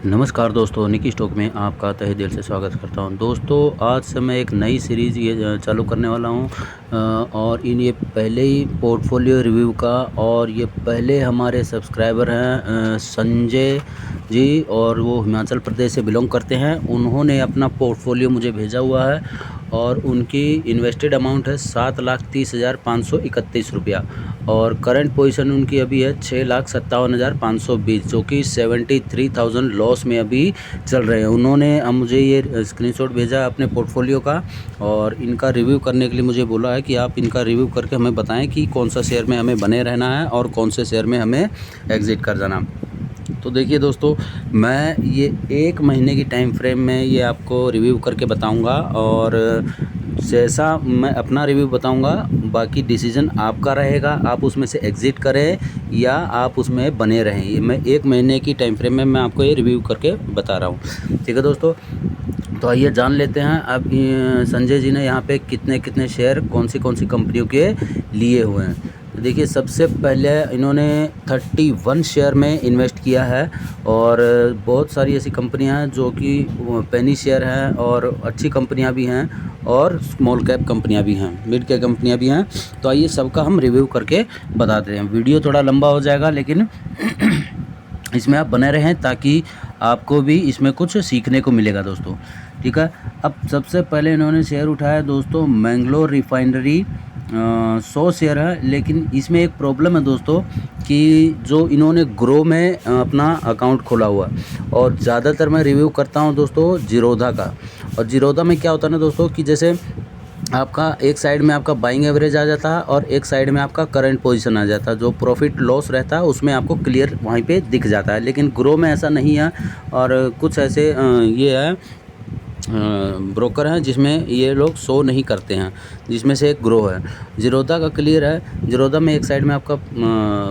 नमस्कार दोस्तों, निकी स्टॉक में आपका तहे दिल से स्वागत करता हूं। दोस्तों, आज से मैं एक नई सीरीज़ ये चालू करने वाला हूं और ये पहले ही पोर्टफोलियो रिव्यू का और ये पहले हमारे सब्सक्राइबर हैं संजय जी, और वो हिमाचल प्रदेश से बिलोंग करते हैं। उन्होंने अपना पोर्टफोलियो मुझे भेजा हुआ है और उनकी इन्वेस्टेड अमाउंट है 7,30,531 और करंट पोजीशन उनकी अभी है 6,57,520, जो कि 73,000 लॉस में अभी चल रहे हैं। उन्होंने अब मुझे ये स्क्रीनशॉट भेजा है अपने पोर्टफोलियो का और इनका रिव्यू करने के लिए मुझे बोला है कि आप इनका रिव्यू करके हमें बताएं कि कौन सा शेयर में हमें बने रहना है और कौन से शेयर में हमें एग्ज़िट कर जाना। तो देखिए दोस्तों, मैं ये 1 महीने की टाइम फ्रेम में ये आपको रिव्यू करके बताऊंगा और जैसा मैं अपना रिव्यू बताऊंगा, बाकी डिसीजन आपका रहेगा। आप उसमें से एग्ज़िट करें या आप उसमें बने रहें। ये मैं 1 महीने की टाइम फ्रेम में मैं आपको ये रिव्यू करके बता रहा हूँ। ठीक है दोस्तों, तो आइए जान लेते हैं अब संजय जी ने यहाँ पे कितने कितने शेयर कौन सी कंपनियों के लिए हुए हैं। तो देखिए, सबसे पहले इन्होंने 31 शेयर में इन्वेस्ट किया है और बहुत सारी ऐसी कंपनियां हैं जो कि पेनी शेयर हैं और अच्छी कंपनियां भी हैं और स्मॉल कैप कंपनियां भी हैं, मिड कैप कंपनियां भी हैं। तो आइए सबका हम रिव्यू करके बताते हैं। वीडियो थोड़ा लंबा हो जाएगा, लेकिन इसमें आप बने रहें ताकि आपको भी इसमें कुछ सीखने को मिलेगा दोस्तों। ठीक है, अब सबसे पहले इन्होंने शेयर उठाया दोस्तों मैंगलोर रिफाइनरी, 100 शेयर है। लेकिन इसमें एक प्रॉब्लम है दोस्तों कि जो इन्होंने ग्रो में अपना अकाउंट खोला हुआ है और ज़्यादातर मैं रिव्यू करता हूं दोस्तों जीरोधा का। और जीरोधा में क्या होता है ना दोस्तों कि जैसे आपका एक साइड में आपका बाइंग एवरेज आ जाता है और एक साइड में आपका करंट पोजीशन आ जाता है। जो प्रॉफिट लॉस रहता है उसमें आपको क्लियर वहीं पे दिख जाता है, लेकिन ग्रो में ऐसा नहीं है। और कुछ ऐसे ये है ब्रोकर हैं जिसमें ये लोग शो नहीं करते हैं, जिसमें से एक ग्रो है। जीरोधा का क्लियर है। जीरोधा में एक साइड में आपका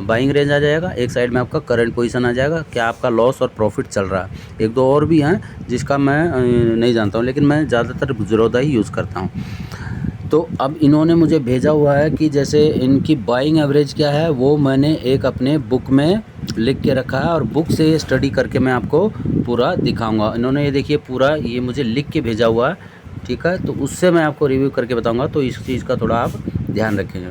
बाइंग रेंज आ जाएगा, एक साइड में आपका करंट पोजीशन आ जाएगा, क्या आपका लॉस और प्रॉफिट चल रहा है। एक दो और भी हैं जिसका मैं नहीं जानता हूँ, लेकिन मैं ज़्यादातर जीरोधा ही यूज़ करता हूँ। तो अब इन्होंने मुझे भेजा हुआ है कि जैसे इनकी बाइंग एवरेज क्या है वो मैंने एक अपने बुक में लिख के रखा है और बुक से स्टडी करके मैं आपको पूरा दिखाऊंगा। इन्होंने ये देखिए पूरा ये मुझे लिख के भेजा हुआ है। ठीक है, तो उससे मैं आपको रिव्यू करके बताऊंगा, तो इस चीज़ का थोड़ा आप ध्यान रखेंगे।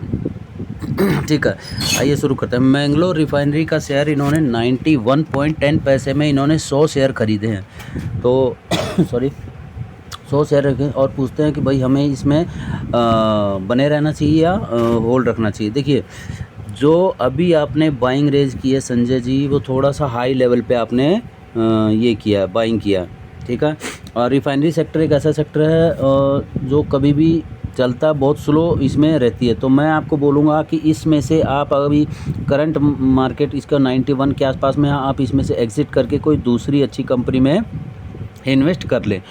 ठीक है, आइए शुरू करते हैं। मैंगलोर रिफाइनरी का शेयर इन्होंने 91.10 पैसे में इन्होंने 100 शेयर खरीदे हैं। तो सॉरी 100 शेयर रखें और पूछते हैं कि भाई हमें इसमें बने रहना चाहिए या होल्ड रखना चाहिए। देखिए, जो अभी आपने बाइंग रेज की है संजय जी, वो थोड़ा सा हाई लेवल पे आपने ये किया, बाइंग किया। ठीक है, और रिफाइनरी सेक्टर एक ऐसा सेक्टर है जो कभी भी चलता बहुत स्लो इसमें रहती है। तो मैं आपको बोलूँगा कि इसमें से आप अभी करंट मार्केट इसका 91 के आसपास में, आप इसमें से एग्ज़िट करके कोई दूसरी अच्छी कंपनी में इन्वेस्ट कर लें।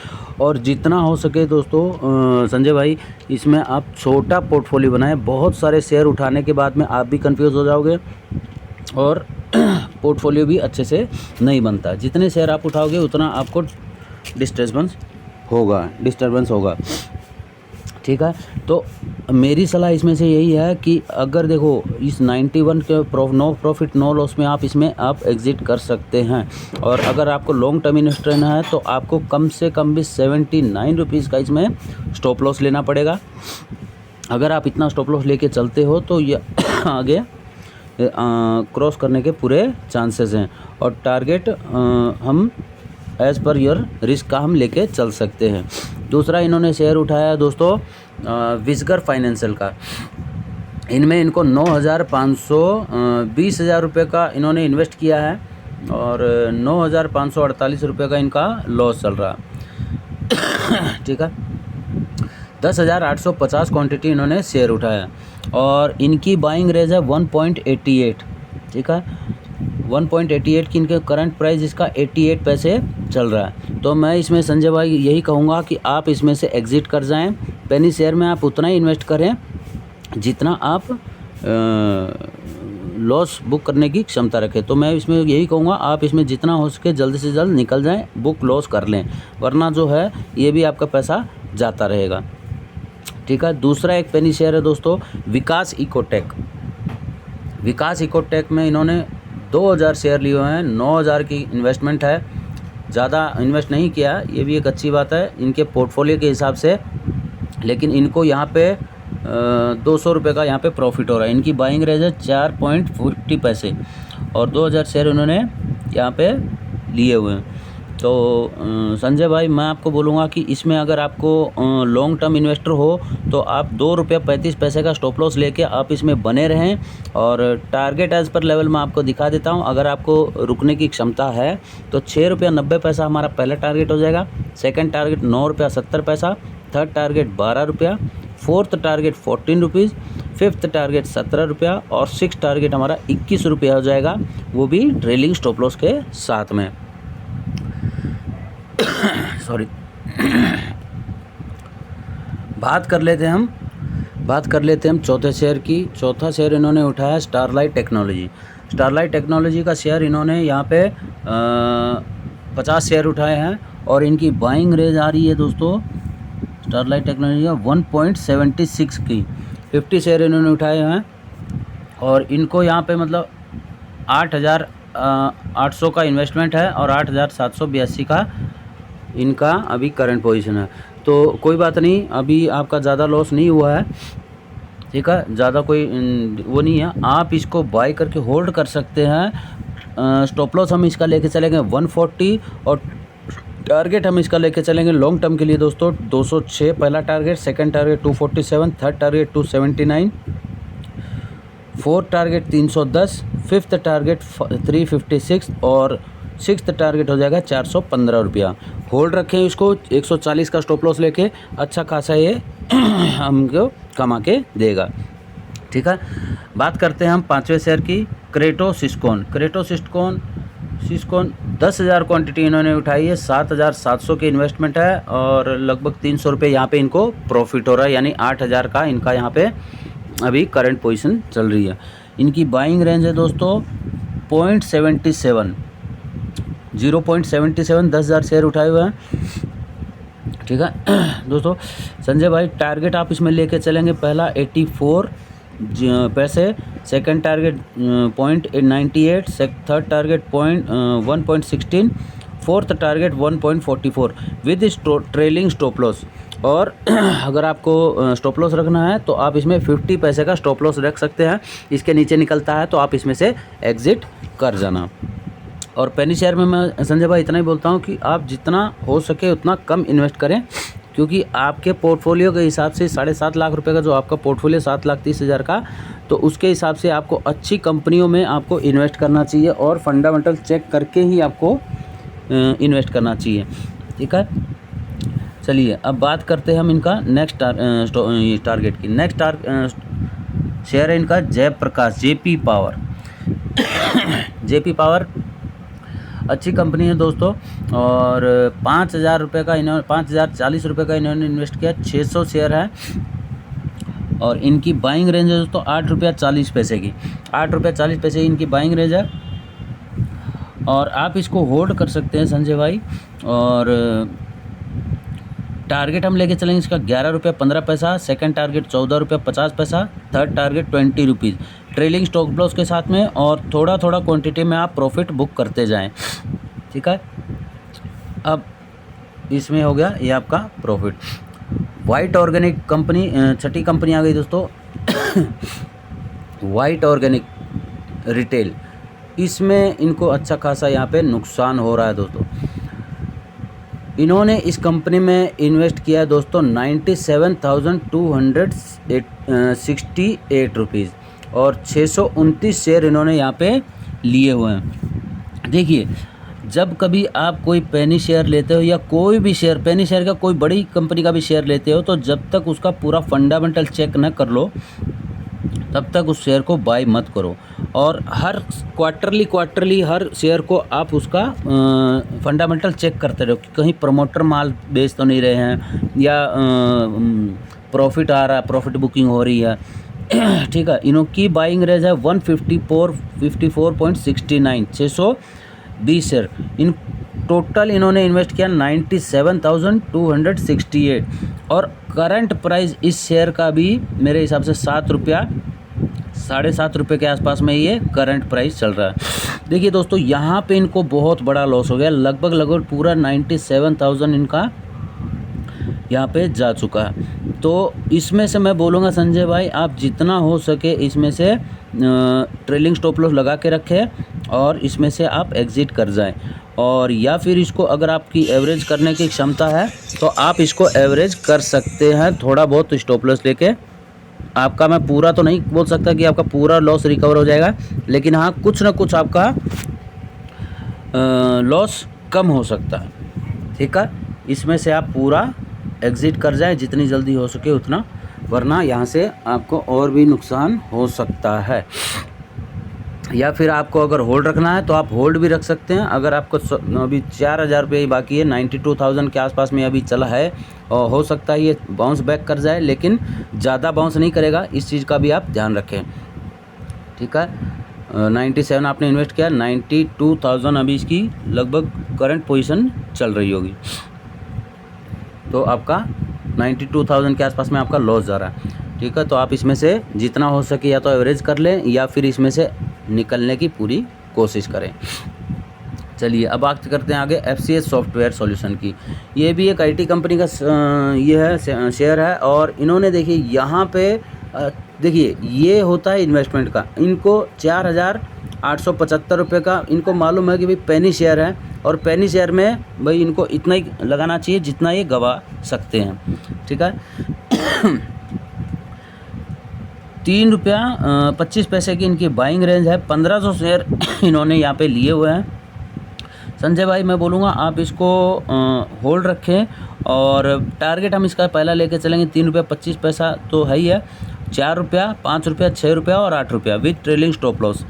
और जितना हो सके दोस्तों संजय भाई, इसमें आप छोटा पोर्टफोलियो बनाएं। बहुत सारे शेयर उठाने के बाद में आप भी कंफ्यूज हो जाओगे और पोर्टफोलियो भी अच्छे से नहीं बनता। जितने शेयर आप उठाओगे उतना आपको डिस्टर्बेंस होगा। ठीक है, तो मेरी सलाह इसमें से यही है कि अगर देखो इस 91 के नो प्रॉफिट नो लॉस में आप इसमें आप एग्ज़िट कर सकते हैं। और अगर आपको लॉन्ग टर्म इन्वेस्ट रहना है तो आपको कम से कम भी 79 रुपीज़ का इसमें स्टॉप लॉस लेना पड़ेगा। अगर आप इतना स्टॉप लॉस लेके चलते हो तो ये आगे क्रॉस करने के पूरे चांसेस हैं। और टारगेट हम एज़ पर योर रिस्क का हम लेके चल सकते हैं। दूसरा इन्होंने शेयर उठाया दोस्तों विस्गर फाइनेंशियल का। इनमें इनको 9,520 रुपये का इन्होंने इन्वेस्ट किया है और 9,548 रुपये का इनका लॉस चल रहा। ठीक है, 10,850 क्वांटिटी इन्होंने शेयर उठाया और इनकी बाइंग रेंज है 1.88। ठीक है, 1.88 की इनके करंट प्राइस इसका 88 पैसे चल रहा है। तो मैं इसमें संजय भाई यही कहूँगा कि आप इसमें से एग्ज़िट कर जाएं। पेनी शेयर में आप उतना ही इन्वेस्ट करें जितना आप लॉस बुक करने की क्षमता रखें। तो मैं इसमें यही कहूँगा आप इसमें जितना हो सके जल्द से जल्द निकल जाएं, बुक लॉस कर लें, वरना जो है ये भी आपका पैसा जाता रहेगा। ठीक है, दूसरा एक पेनी शेयर है दोस्तों विकास इकोटेक। विकास इकोटेक में इन्होंने 2000 शेयर लिए हुए हैं, 9000 की इन्वेस्टमेंट है ज़्यादा इन्वेस्ट नहीं किया, ये भी एक अच्छी बात है इनके पोर्टफोलियो के हिसाब से, लेकिन इनको यहाँ पे 200 रुपये का यहाँ पे प्रॉफिट हो रहा है। इनकी बाइंग रेंज है 4.50 पैसे और 2000 शेयर उन्होंने यहाँ पे लिए हुए हैं। तो संजय भाई मैं आपको बोलूँगा कि इसमें अगर आपको लॉन्ग टर्म इन्वेस्टर हो तो आप 2 रुपये 35 पैसे का स्टॉप लॉस लेके आप इसमें बने रहें। और टारगेट एज पर लेवल मैं आपको दिखा देता हूँ। अगर आपको रुकने की क्षमता है तो 6 रुपया 90 पैसा हमारा पहला टारगेट हो जाएगा, सेकंड टारगेट 9 रुपया 70 पैसा, थर्ड टारगेट 12 रुपया, fourth target 14 rupees, fifth target 17 रुपया और सिक्स टारगेट हमारा 21 रुपया हो जाएगा, वो भी ट्रेलिंग स्टॉप लॉस के साथ में। सॉरी बात कर लेते हैं हम चौथे शेयर की। चौथा शेयर इन्होंने उठाया स्टारलाइट टेक्नोलॉजी। स्टारलाइट टेक्नोलॉजी का शेयर इन्होंने यहाँ पे 50 शेयर उठाए हैं और इनकी बाइंग रेंज आ रही है दोस्तों स्टारलाइट टेक्नोलॉजी का 1.76 की। 50 शेयर इन्होंने उठाए हैं और इनको यहाँ पे मतलब 8,800 का इन्वेस्टमेंट है और 8,782 का इनका अभी करंट पोजीशन है। तो कोई बात नहीं, अभी आपका ज़्यादा लॉस नहीं हुआ है, ठीक है, ज़्यादा कोई वो नहीं है, आप इसको बाय करके होल्ड कर सकते हैं। स्टॉप लॉस हम इसका लेके चलेंगे 140 और टारगेट हम इसका लेके चलेंगे लॉन्ग टर्म के लिए दोस्तों 206 पहला target, second target 247, third target 279, fourth target 310, fifth target 356 और सिक्स्थ टारगेट हो जाएगा 415 रुपया। होल्ड रखें इसको, 140 का स्टॉप लॉस लेके अच्छा खासा ये हमको कमा के देगा, ठीक है। बात करते हैं हम पाँचवें शेयर की, क्रेटो सिस्कोन 10,000 क्वांटिटी इन्होंने उठाई है, 7,700 की इन्वेस्टमेंट है और लगभग 300 रुपये यहाँ पे इनको प्रॉफिट हो रहा है, यानी 8,000 का इनका यहाँ पे अभी करंट पोजीशन चल रही है। इनकी बाइंग रेंज है दोस्तों 0.77 10,000 शेयर उठाए हुए हैं, ठीक है दोस्तों। संजय भाई टारगेट आप इसमें लेके चलेंगे, पहला 84 पैसे, second target 0.98, third target 1.16, fourth target 1.44 with trailing stop loss. और अगर आपको स्टॉप लॉस रखना है तो आप इसमें 50 पैसे का स्टॉप लॉस रख सकते हैं, इसके नीचे निकलता है तो आप इसमें से एग्ज़िट कर जाना। और पेनी शेयर में मैं संजय भाई इतना ही बोलता हूँ कि आप जितना हो सके उतना कम इन्वेस्ट करें, क्योंकि आपके पोर्टफोलियो के हिसाब से 7.5 लाख रुपए का जो आपका पोर्टफोलियो 7,30,000 का, तो उसके हिसाब से आपको अच्छी कंपनियों में आपको इन्वेस्ट करना चाहिए और फंडामेंटल चेक करके ही आपको इन्वेस्ट करना चाहिए, ठीक है। चलिए अब बात करते हैं हम इनका नेक्स्ट टारगेट की। नेक्स्ट शेयर है इनका जयप्रकाश जेपी पावर अच्छी कंपनी है दोस्तों और 5,000 रुपये का इन्होंने 5,040 रुपये का इन्होंने इन्वेस्ट किया, 600 शेयर है और इनकी बाइंग रेंज है दोस्तों 8 रुपया 40 पैसे की। 8 रुपया 40 पैसे इनकी बाइंग रेंज है और आप इसको होल्ड कर सकते हैं संजय भाई। और टारगेट हम लेके चलेंगे इसका 11 रुपया 15 पैसा, सेकंड टारगेट 14 रुपया 50 पैसा, third target 20 rupees trailing stop loss के साथ में, और थोड़ा थोड़ा क्वांटिटी में आप प्रॉफिट बुक करते जाएं, ठीक है। अब इसमें हो गया ये आपका प्रॉफिट। वाइट ऑर्गेनिक कंपनी छठी कंपनी आ गई दोस्तों वाइट ऑर्गेनिक रिटेल, इसमें इनको अच्छा खासा यहाँ पे नुकसान हो रहा है दोस्तों। इन्होंने इस कंपनी में इन्वेस्ट किया है दोस्तों 97,268 रुपीज़ और 629 शेयर इन्होंने यहाँ पे लिए हुए हैं। देखिए जब कभी आप कोई पेनी शेयर लेते हो या कोई भी शेयर, पेनी शेयर का कोई बड़ी कंपनी का भी शेयर लेते हो, तो जब तक उसका पूरा फंडामेंटल चेक न कर लो तब तक उस शेयर को बाय मत करो। और हर क्वार्टरली हर शेयर को आप उसका फंडामेंटल चेक करते रहो कि कहीं प्रमोटर माल बेच तो नहीं रहे हैं या प्रॉफिट आ रहा है, प्रॉफिट बुकिंग हो रही है, ठीक है। इनकी बाइंग रेंज है 154.69, 620 शेयर। इन टोटल इन्होंने इन्वेस्ट किया 97,268 और करंट प्राइस इस शेयर का भी मेरे हिसाब से 7 रुपया 7.5 रुपये के आसपास में ये करंट प्राइस चल रहा है। देखिए दोस्तों, यहाँ पे इनको बहुत बड़ा लॉस हो गया, लगभग पूरा 97,000 इनका यहाँ पे जा चुका है। तो इसमें से मैं बोलूँगा संजय भाई, आप जितना हो सके इसमें से ट्रेलिंग स्टॉप लॉस लगा के रखें और इसमें से आप एग्ज़िट कर जाएं। और या फिर इसको अगर आपकी एवरेज करने की क्षमता है तो आप इसको एवरेज कर सकते हैं थोड़ा बहुत स्टॉप लॉस लेके। आपका मैं पूरा तो नहीं बोल सकता कि आपका पूरा लॉस रिकवर हो जाएगा, लेकिन हाँ कुछ ना कुछ आपका लॉस कम हो सकता है। ठीक है, इसमें से आप पूरा एग्ज़िट कर जाए जितनी जल्दी हो सके उतना, वरना यहाँ से आपको और भी नुकसान हो सकता है। या फिर आपको अगर होल्ड रखना है तो आप होल्ड भी रख सकते हैं। अगर आपको अभी 4,000 रुपये ही बाकी है, 92,000 के आसपास में अभी चला है, और हो सकता है ये बाउंस बैक कर जाए, लेकिन ज़्यादा बाउंस नहीं करेगा, इस चीज़ का भी आप ध्यान रखें। ठीक है, 97 आपने इन्वेस्ट किया, 92,000 अभी इसकी लगभग करंट पोजीशन चल रही होगी, तो आपका 92,000 के आसपास में आपका लॉस जा रहा है। ठीक है, तो आप इसमें से जितना हो सके या तो एवरेज कर लें या फिर इसमें से निकलने की पूरी कोशिश करें। चलिए अब बात करते हैं आगे FCS सॉफ्टवेयर सॉल्यूशन की। ये भी एक IT कंपनी का ये है शेयर है, और इन्होंने देखिए यहाँ पे देखिए ये होता है इन्वेस्टमेंट का, इनको 4,875 रुपये का इनको मालूम है कि भाई पेनी शेयर है, और पेनी शेयर में भाई इनको इतना ही लगाना चाहिए जितना ये गवा सकते हैं। ठीक है, 3 रुपया 25 पैसे की इनकी बाइंग रेंज है, 1500 शेयर इन्होंने यहाँ पे लिए हुए हैं। संजय भाई मैं बोलूँगा आप इसको होल्ड रखें, और टारगेट हम इसका पहला लेके चलेंगे 3 रुपया 25 पैसा तो है ही है, 4 रुपया, 5 रुपया, 6 रुपया और 8 रुपया विद ट्रेलिंग स्टॉप लॉस।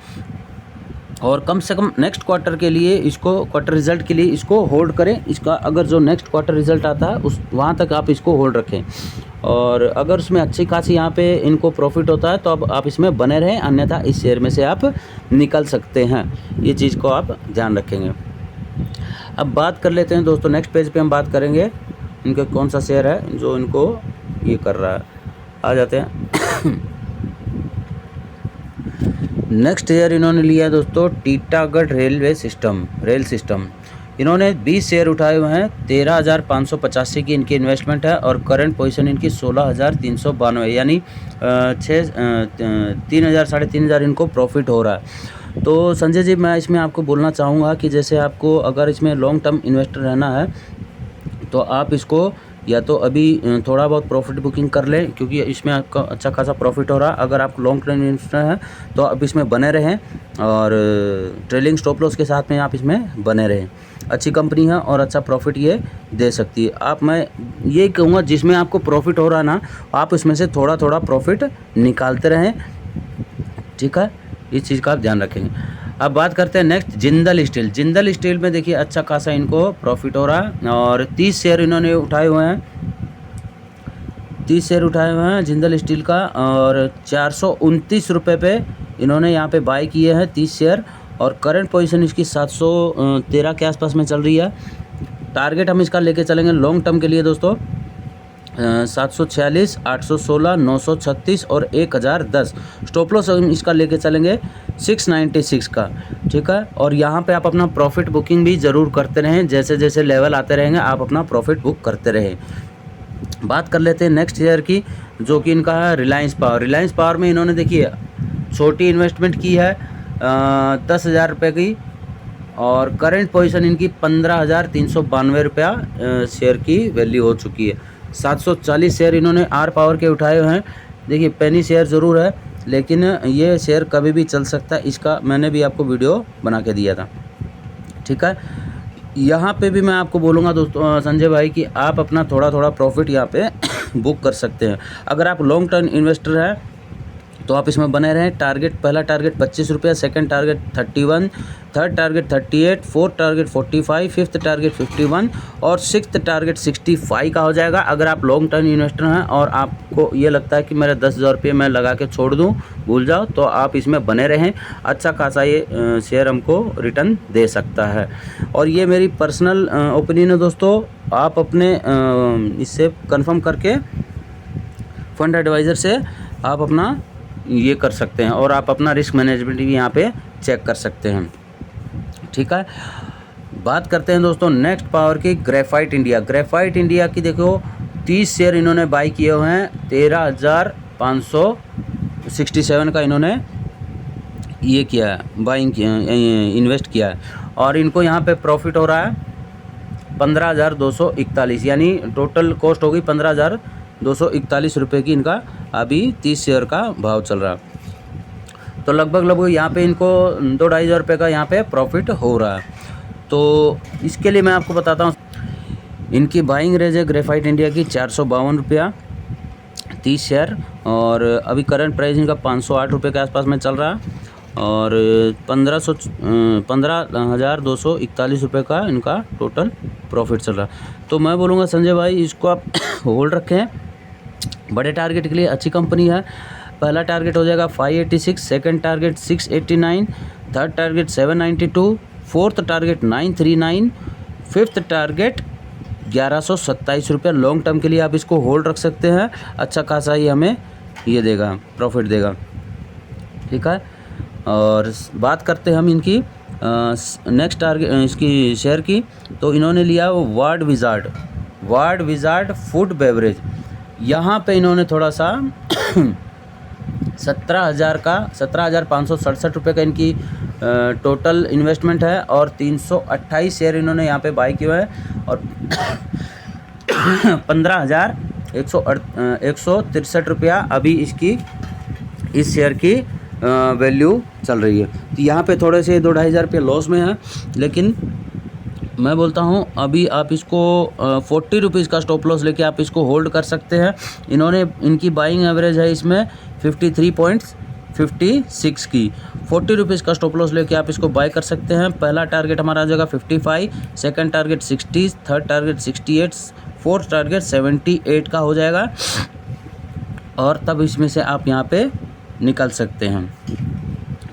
और कम से कम नेक्स्ट क्वार्टर के लिए इसको, क्वार्टर रिजल्ट के लिए इसको होल्ड करें। इसका अगर जो नेक्स्ट क्वार्टर रिजल्ट आता है उस वहाँ तक आप इसको होल्ड रखें, और अगर उसमें अच्छी खासी यहाँ पे इनको प्रॉफिट होता है तो अब आप इसमें बने रहें, अन्यथा इस शेयर में से आप निकल सकते हैं। ये चीज़ को आप ध्यान रखेंगे। अब बात कर लेते हैं दोस्तों, नेक्स्ट पेज पे हम बात करेंगे इनका कौन सा शेयर है जो इनको ये कर रहा है। आ जाते हैं नेक्स्ट शेयर इन्होंने लिया है दोस्तों टीटागढ़ रेल सिस्टम। इन्होंने 20 शेयर उठाए हुए हैं, 13,585 की इनकी इन्वेस्टमेंट है, और करंट पोजीशन इनकी 16,392, यानी 3,000 साढ़े 3,000 इनको प्रॉफिट हो रहा है। तो संजय जी मैं इसमें आपको बोलना चाहूँगा कि जैसे आपको अगर इसमें लॉन्ग टर्म इन्वेस्टर रहना है तो आप इसको या तो अभी थोड़ा बहुत प्रॉफिट बुकिंग कर लें, क्योंकि इसमें आपका अच्छा खासा प्रॉफिट हो रहा है। अगर आप लॉन्ग टर्म इन्वेस्टर हैं तो आप इसमें बने रहें, और ट्रेलिंग स्टॉप लॉस के साथ में आप इसमें बने रहें। अच्छी कंपनी है और अच्छा प्रॉफिट ये दे सकती है। आप मैं ये कहूँगा जिसमें आपको प्रॉफिट हो रहा है ना, आप इसमें से थोड़ा थोड़ा प्रॉफिट निकालते रहें। ठीक है, इस चीज़ का आप ध्यान रखेंगे। अब बात करते हैं नेक्स्ट जिंदल स्टील में देखिए अच्छा खासा इनको प्रॉफिट हो रहा है, और 30 शेयर इन्होंने उठाए हुए हैं, 30 शेयर उठाए हुए हैं जिंदल स्टील का, और 429 रुपये पे इन्होंने यहाँ पे बाय किए हैं 30 शेयर, और करंट पोजीशन इसकी 713 के आसपास में चल रही है। टारगेट हम इसका लेके चलेंगे लॉन्ग टर्म के लिए दोस्तों 746, 816, 936 और 1010। स्टॉप लॉस हम इसका लेके चलेंगे 696 का। ठीक है, और यहाँ पे आप अपना प्रॉफिट बुकिंग भी ज़रूर करते रहें, जैसे जैसे लेवल आते रहेंगे आप अपना प्रॉफिट बुक करते रहें। बात कर लेते हैं नेक्स्ट शेयर की, जो कि इनका है रिलायंस पावर में इन्होंने देखिए छोटी इन्वेस्टमेंट की है 10,000 रुपये की, और करंट पोजीशन इनकी 15,392 रुपया शेयर की वैल्यू हो चुकी है। 740 शेयर इन्होंने आर पावर के उठाए हुए हैं। देखिए पेनी शेयर ज़रूर है, लेकिन ये शेयर कभी भी चल सकता है, इसका मैंने भी आपको वीडियो बना के दिया था। ठीक है, यहाँ पे भी मैं आपको बोलूँगा दोस्तों संजय भाई कि आप अपना थोड़ा थोड़ा प्रॉफिट यहाँ पे बुक कर सकते हैं। अगर आप लॉन्ग टर्म इन्वेस्टर हैं तो आप इसमें बने रहें। पहला टारगेट 25 रुपया, second target 31, third target 38, fourth target 45, fifth target 51 और सिक्स्थ टारगेट 65 का हो जाएगा। अगर आप लॉन्ग टर्म इन्वेस्टर हैं और आपको ये लगता है कि मेरा 10,000 रुपये मैं लगा के छोड़ दूं, भूल जाओ, तो आप इसमें बने रहें। अच्छा खासा ये शेयर हमको रिटर्न दे सकता है, और ये मेरी पर्सनल ओपिनियन है दोस्तों। आप अपने इससे कंफर्म करके फंड एडवाइज़र से आप अपना ये कर सकते हैं, और आप अपना रिस्क मैनेजमेंट भी यहाँ पे चेक कर सकते हैं। ठीक है। बात करते हैं दोस्तों नेक्स्ट पावर की, ग्रेफाइट इंडिया। ग्रेफाइट इंडिया की देखो 30 शेयर इन्होंने बाई किए हुए हैं, 13,567 का इन्होंने ये किया है, बाइंग किया, इन्वेस्ट किया है। और इनको यहाँ पे प्रॉफिट हो रहा है 15,241, यानी टोटल कॉस्ट होगी 15,241 रुपये की। इनका अभी 30 शेयर का भाव चल रहा है, तो लगभग यहाँ पे इनको 2-2.5 हज़ार रुपये का यहाँ पे प्रॉफिट हो रहा है। तो इसके लिए मैं आपको बताता हूँ, इनकी बाइंग रेंज है ग्रेफाइट इंडिया की 452 रुपया 30 शेयर, और अभी करंट प्राइस इनका 508 रुपये के आसपास में चल रहा है, और 15,241 रुपये का इनका टोटल प्रॉफिट चल रहा है। तो मैं बोलूँगा संजय भाई इसको आप होल्ड रखें, बड़े टारगेट के लिए अच्छी कंपनी है। पहला टारगेट हो जाएगा 586, second target 689, third target 792, fourth target 939, fifth target 1127 रुपये। लॉन्ग टर्म के लिए आप इसको होल्ड रख सकते हैं, अच्छा खासा ही हमें ये देगा, प्रॉफिट देगा, ठीक है। और बात करते हैं हम इनकी नेक्स्ट टारगेट इसकी शेयर की, तो इन्होंने लिया वो वार्ड विज़ार्ड फूड बेवरेज। यहाँ पे इन्होंने थोड़ा सा 17,567 रुपये का इनकी टोटल इन्वेस्टमेंट है, और 328 शेयर इन्होंने यहाँ पे बाई किए हैं, और 15,163 रुपया अभी इसकी इस शेयर की वैल्यू चल रही है। तो यहाँ पे थोड़े से 2-2.5 हज़ार रुपये लॉस में है, लेकिन मैं बोलता हूँ अभी आप इसको 40 रुपीज़ का स्टॉप लॉस लेके आप इसको होल्ड कर सकते हैं। इनकी बाइंग एवरेज है इसमें 53.56 की, 40 रुपीज़ का स्टॉप लॉस लेके आप इसको बाय कर सकते हैं। पहला टारगेट हमारा आ जाएगा 55, second target 60, third target 68, fourth target 78 का हो जाएगा, और तब इसमें से आप यहाँ पे निकल सकते हैं,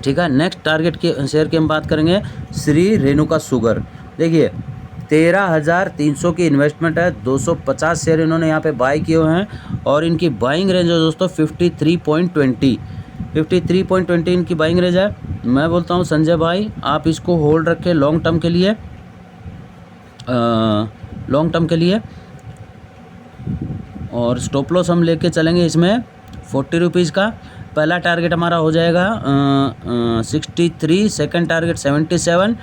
ठीक है। नेक्स्ट टारगेट के शेयर की हम बात करेंगे, श्री रेणुका शुगर। देखिए 13,300 की इन्वेस्टमेंट है, 250 शेयर इन्होंने यहाँ पे बाय किए हुए हैं, और इनकी बाइंग रेंज है दोस्तों 53.20 इनकी बाइंग रेंज है। मैं बोलता हूँ संजय भाई आप इसको होल्ड रखें लॉन्ग टर्म के लिए, और स्टॉप लॉस हम लेके चलेंगे इसमें 40 रुपीज़ का। पहला टारगेट हमारा हो जाएगा 63, सेकंड टारगेट 77,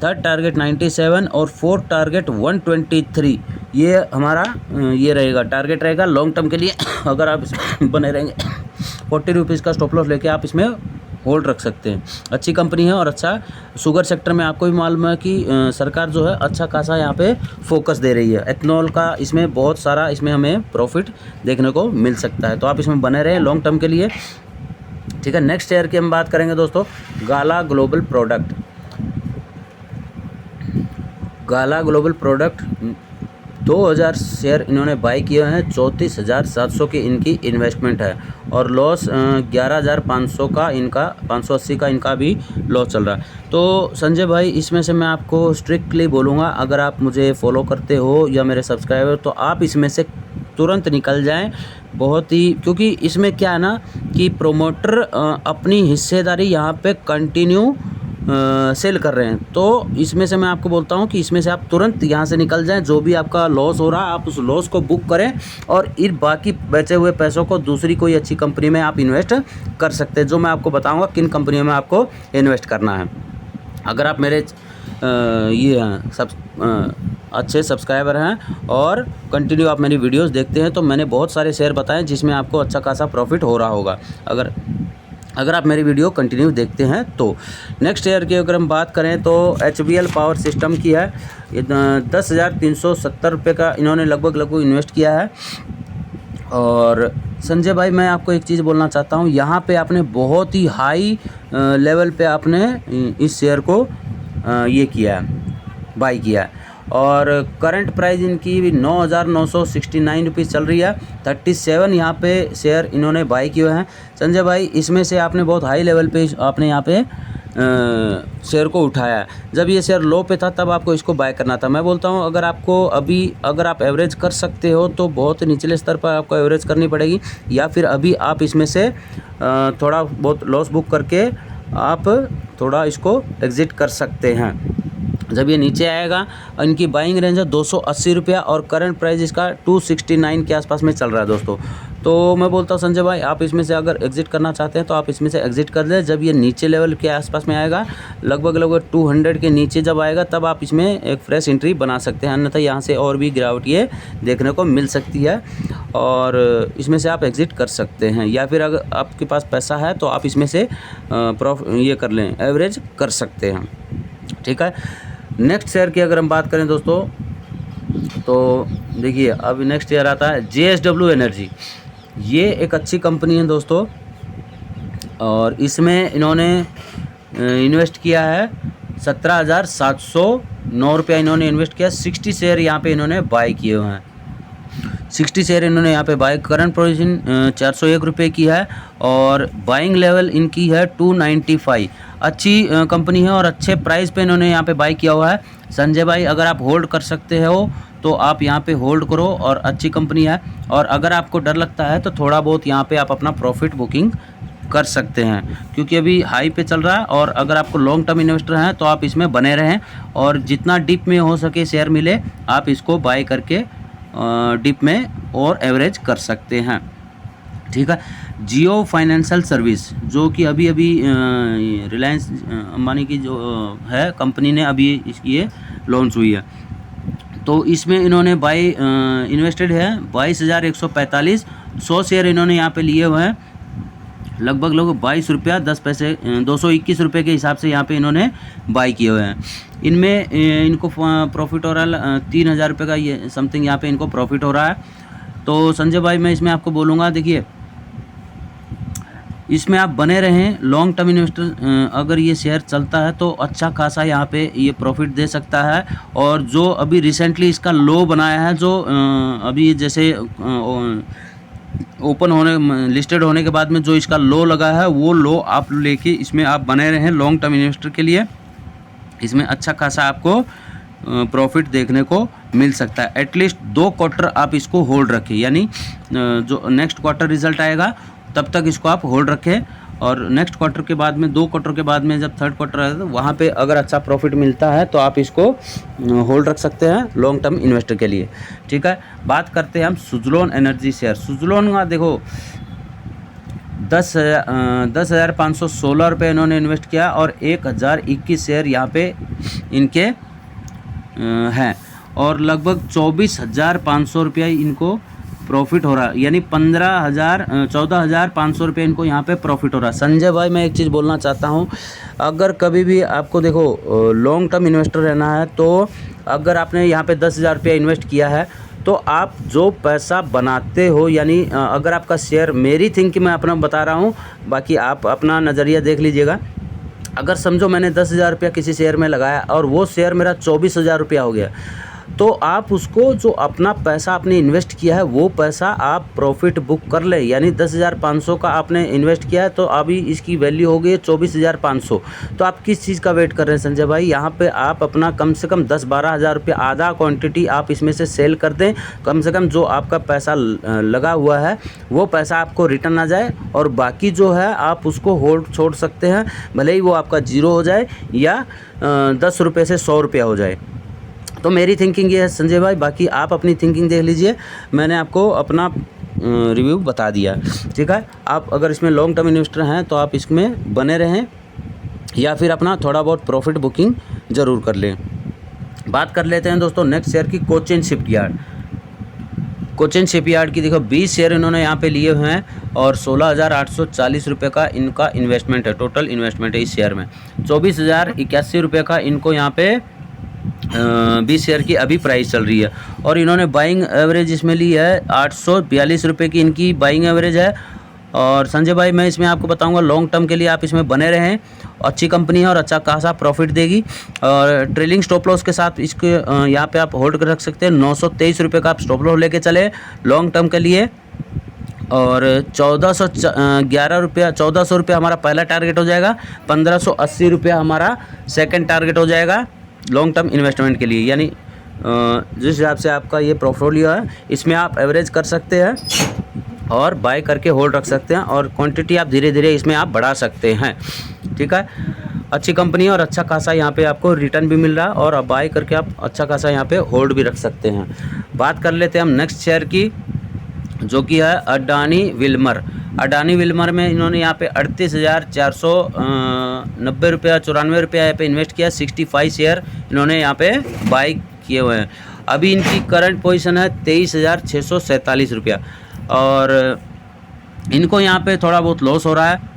थर्ड टारगेट 97, और फोर्थ टारगेट 123। ये हमारा ये रहेगा, टारगेट रहेगा लॉन्ग टर्म के लिए। अगर आप इसमें बने रहेंगे 40 रुपीज़ का स्टॉप लॉस लेके आप इसमें होल्ड रख सकते हैं। अच्छी कंपनी है, और अच्छा शुगर सेक्टर में आपको भी मालूम है कि सरकार जो है अच्छा खासा यहाँ पे फोकस दे रही है। एथनॉल का इसमें बहुत सारा इसमें हमें प्रॉफिट देखने को मिल सकता है, तो आप इसमें बने रहें लॉन्ग टर्म के लिए, ठीक है। नेक्स्ट शेयर की हम बात करेंगे दोस्तों, गाला ग्लोबल प्रोडक्ट 2000 शेयर इन्होंने बाई किए हैं, 34,700 की इनकी इन्वेस्टमेंट है, और लॉस 11,500 का इनका 580 का इनका भी लॉस चल रहा है। तो संजय भाई इसमें से मैं आपको स्ट्रिक्टली बोलूँगा, अगर आप मुझे फॉलो करते हो या मेरे सब्सक्राइबर, तो आप इसमें से तुरंत निकल जाएं, बहुत ही, क्योंकि इसमें क्या है ना कि प्रोमोटर अपनी हिस्सेदारी यहाँ पे कंटिन्यू सेल कर रहे हैं। तो इसमें से मैं आपको बोलता हूँ कि इसमें से आप तुरंत यहाँ से निकल जाएं, जो भी आपका लॉस हो रहा है आप उस लॉस को बुक करें, और इन बाकी बचे हुए पैसों को दूसरी कोई अच्छी कंपनी में आप इन्वेस्ट कर सकते हैं, जो मैं आपको बताऊँगा किन कंपनियों में आपको इन्वेस्ट करना है। अगर आप मेरे अच्छे सब्सक्राइबर हैं और कंटिन्यू आप मेरी वीडियोस देखते हैं, तो मैंने बहुत सारे शेयर बताए जिसमें आपको अच्छा खासा प्रॉफिट हो रहा होगा, अगर आप मेरी वीडियो कंटिन्यू देखते हैं तो। नेक्स्ट शेयर की अगर हम बात करें तो HBL पावर सिस्टम की है, 10,370 रुपये का इन्होंने लगभग इन्वेस्ट किया है। और संजय भाई मैं आपको एक चीज़ बोलना चाहता हूँ, यहाँ पे आपने बहुत ही हाई लेवल पे आपने इस शेयर को ये किया है, बाई किया है, और करंट प्राइस इनकी 9,969 रुपीज़ चल रही है। 37 यहाँ पे शेयर इन्होंने बाई किए हैं। संजय भाई इसमें से आपने बहुत हाई लेवल पे आपने यहाँ पे शेयर को उठाया है। जब ये शेयर लो पे था तब आपको इसको बाय करना था। मैं बोलता हूँ अगर आप एवरेज कर सकते हो तो बहुत निचले स्तर पर आपको एवरेज करनी पड़ेगी, या फिर अभी आप इसमें से थोड़ा बहुत लॉस बुक करके आप थोड़ा इसको एग्ज़िट कर सकते हैं। जब ये नीचे आएगा, इनकी बाइंग रेंज है 280 रुपया और करंट प्राइस इसका 269 के आसपास में चल रहा है दोस्तों। तो मैं बोलता हूँ संजय भाई, आप इसमें से अगर एग्ज़िट करना चाहते हैं तो आप इसमें से एग्ज़िट कर लें। जब ये नीचे लेवल के आसपास में आएगा, लगभग 200 के नीचे जब आएगा, तब आप इसमें एक फ्रेश एंट्री बना सकते हैं, अन्यथा यहाँ से और भी गिरावट ये देखने को मिल सकती है और इसमें से आप एग्ज़िट कर सकते हैं। या फिर अगर आपके पास पैसा है तो आप इसमें से ये कर लें, एवरेज कर सकते हैं। ठीक है। नेक्स्ट शेयर की अगर हम बात करें दोस्तों, तो देखिए अब नेक्स्ट शेयर आता है JSW एनर्जी। ये एक अच्छी कंपनी है दोस्तों और इसमें इन्होंने इन्वेस्ट किया है 17,709 रुपया इन्होंने इन्वेस्ट किया। 60 शेयर यहाँ पे इन्होंने बाय किए हुए हैं। 60 शेयर इन्होंने यहाँ पे बाय, करंट पोजीशन 401 रुपये की है और बाइंग लेवल इनकी है 295। अच्छी कंपनी है और अच्छे प्राइस पे इन्होंने यहाँ पे बाय किया हुआ है। संजय भाई, अगर आप होल्ड कर सकते हो तो आप यहाँ पे होल्ड करो और अच्छी कंपनी है। और अगर आपको डर लगता है तो थोड़ा बहुत यहाँ पे आप अपना प्रॉफिट बुकिंग कर सकते हैं, क्योंकि अभी हाई पे चल रहा है। और अगर आपको लॉन्ग टर्म इन्वेस्टर हैं तो आप इसमें बने रहें और जितना डिप में हो सके शेयर मिले, आप इसको बाय करके डिप में और एवरेज कर सकते हैं। ठीक है। जियो फाइनेंशियल सर्विस, जो कि अभी रिलायंस अंबानी की जो है कंपनी ने अभी इसकी ये लॉन्च हुई है, तो इसमें इन्होंने इन्वेस्टेड है 22,145। 100 शेयर इन्होंने यहाँ पे लिए हुए हैं, लगभग 22 रुपया 10 पैसे, 221 रुपये के हिसाब से यहाँ पे इन्होंने बाई किए हुए हैं। इनमें इनको प्रॉफिट हो रहा है 3,000 रुपये का, ये समथिंग यहाँ पे इनको प्रॉफिट हो रहा है। तो संजय भाई, मैं इसमें आपको बोलूँगा, देखिए इसमें आप बने रहें। लॉन्ग टर्म इन्वेस्टर अगर ये शेयर चलता है तो अच्छा खासा यहाँ पे ये प्रॉफिट दे सकता है। और जो अभी रिसेंटली इसका लो बनाया है, जो अभी जैसे ओपन होने, लिस्टेड होने के बाद में जो इसका लो लगा है, वो लो आप लेके इसमें आप बने रहें लॉन्ग टर्म इन्वेस्टर के लिए। इसमें अच्छा खासा आपको प्रॉफिट देखने को मिल सकता है। एटलीस्ट 2 क्वार्टर आप इसको होल्ड रखें, यानी जो नेक्स्ट क्वार्टर रिजल्ट आएगा तब तक इसको आप होल्ड रखें। और नेक्स्ट क्वार्टर के बाद में, 2 क्वार्टर के बाद में जब थर्ड क्वार्टर आएगा तो वहाँ पे अगर अच्छा प्रॉफिट मिलता है तो आप इसको होल्ड रख सकते हैं लॉन्ग टर्म इन्वेस्टर के लिए। ठीक है। बात करते हैं हम सुजलोन एनर्जी शेयर। सुजलोन का देखो 10,516 रुपये इन्होंने इन्वेस्ट किया और 1,021 शेयर यहाँ पे इनके हैं और लगभग 24,500 रुपया इनको प्रॉफिट हो रहा है, यानी 14,500 रुपये इनको यहाँ पे प्रॉफिट हो रहा है। संजय भाई, मैं एक चीज़ बोलना चाहता हूँ, अगर कभी भी आपको देखो लॉन्ग टर्म इन्वेस्टर रहना है तो अगर आपने यहाँ पे 10,000 रुपया इन्वेस्ट किया है तो आप जो पैसा बनाते हो, यानी अगर आपका शेयर, मेरी थिंकिंग मैं अपना बता रहा हूँ, बाकी आप अपना नज़रिया देख लीजिएगा। अगर समझो मैंने 10,000 रुपया किसी शेयर में लगाया और वो शेयर मेरा 24,000 रुपया हो गया, तो आप उसको जो अपना पैसा आपने इन्वेस्ट किया है वो पैसा आप प्रॉफिट बुक कर ले। यानी 10,500 का आपने इन्वेस्ट किया है तो अभी इसकी वैल्यू हो गई है 24,500। तो आप किस चीज़ का वेट कर रहे हैं संजय भाई? यहाँ पे आप अपना कम से कम 10-12 हज़ार रुपये आधा क्वांटिटी आप इसमें से सेल कर दें। कम से कम जो आपका पैसा लगा हुआ है वो पैसा आपको रिटर्न आ जाए और बाकी जो है आप उसको होल्ड छोड़ सकते हैं, भले ही वो आपका 0 हो जाए या 10 रुपये से 100 रुपया हो जाए। तो मेरी थिंकिंग ये है संजय भाई, बाकी आप अपनी थिंकिंग देख लीजिए। मैंने आपको अपना रिव्यू बता दिया, ठीक है। आप अगर इसमें लॉन्ग टर्म इन्वेस्टर हैं तो आप इसमें बने रहें या फिर अपना थोड़ा बहुत प्रॉफिट बुकिंग ज़रूर कर लें। बात कर लेते हैं दोस्तों नेक्स्ट शेयर की, कोचिन शिपयार्ड। कोचिन शिपयार्ड की देखो 20 शेयर इन्होंने यहाँ पे लिए हुए हैं और 16,840 रुपये का इनका इन्वेस्टमेंट है, टोटल इन्वेस्टमेंट है इस शेयर में। 24,081 रुपये का इनको यहाँ पे 20 शेयर की अभी प्राइस चल रही है और इन्होंने बाइंग एवरेज इसमें ली है 842 रुपये की इनकी बाइंग एवरेज है। और संजय भाई, मैं इसमें आपको बताऊंगा लॉन्ग टर्म के लिए आप इसमें बने रहें, अच्छी कंपनी है और अच्छा खासा प्रॉफिट देगी। और ट्रेलिंग स्टॉप लॉस के साथ इसके यहाँ पे आप होल्ड कर रख सकते हैं। 923 रुपये का आप स्टॉप लॉस लेके चले लॉन्ग टर्म के लिए। और 1,411 रुपया, 1,400 रुपया हमारा पहला टारगेट हो जाएगा, 1,580 रुपया हमारा सेकेंड टारगेट हो जाएगा लॉन्ग टर्म इन्वेस्टमेंट के लिए। यानी जिस हिसाब से आपका ये पोर्टफोलियो है इसमें आप एवरेज कर सकते हैं और बाय करके होल्ड रख सकते हैं और क्वांटिटी आप धीरे धीरे इसमें आप बढ़ा सकते हैं। ठीक है, अच्छी कंपनी है और अच्छा खासा यहाँ पे आपको रिटर्न भी मिल रहा है और अब बाय करके आप अच्छा खासा यहाँ पे होल्ड भी रख सकते हैं। बात कर लेते हैं हम नेक्स्ट शेयर की, जो कि है अडानी विल्मर। अडानी विल्मर में इन्होंने यहाँ पे 38,490 रुपया 94 रुपया यहाँ पे इन्वेस्ट किया। 65 शेयर इन्होंने यहाँ पे बाई किए हुए हैं। अभी इनकी करंट पोजीशन है 23,647 रुपया और इनको यहाँ पे थोड़ा बहुत लॉस हो रहा है।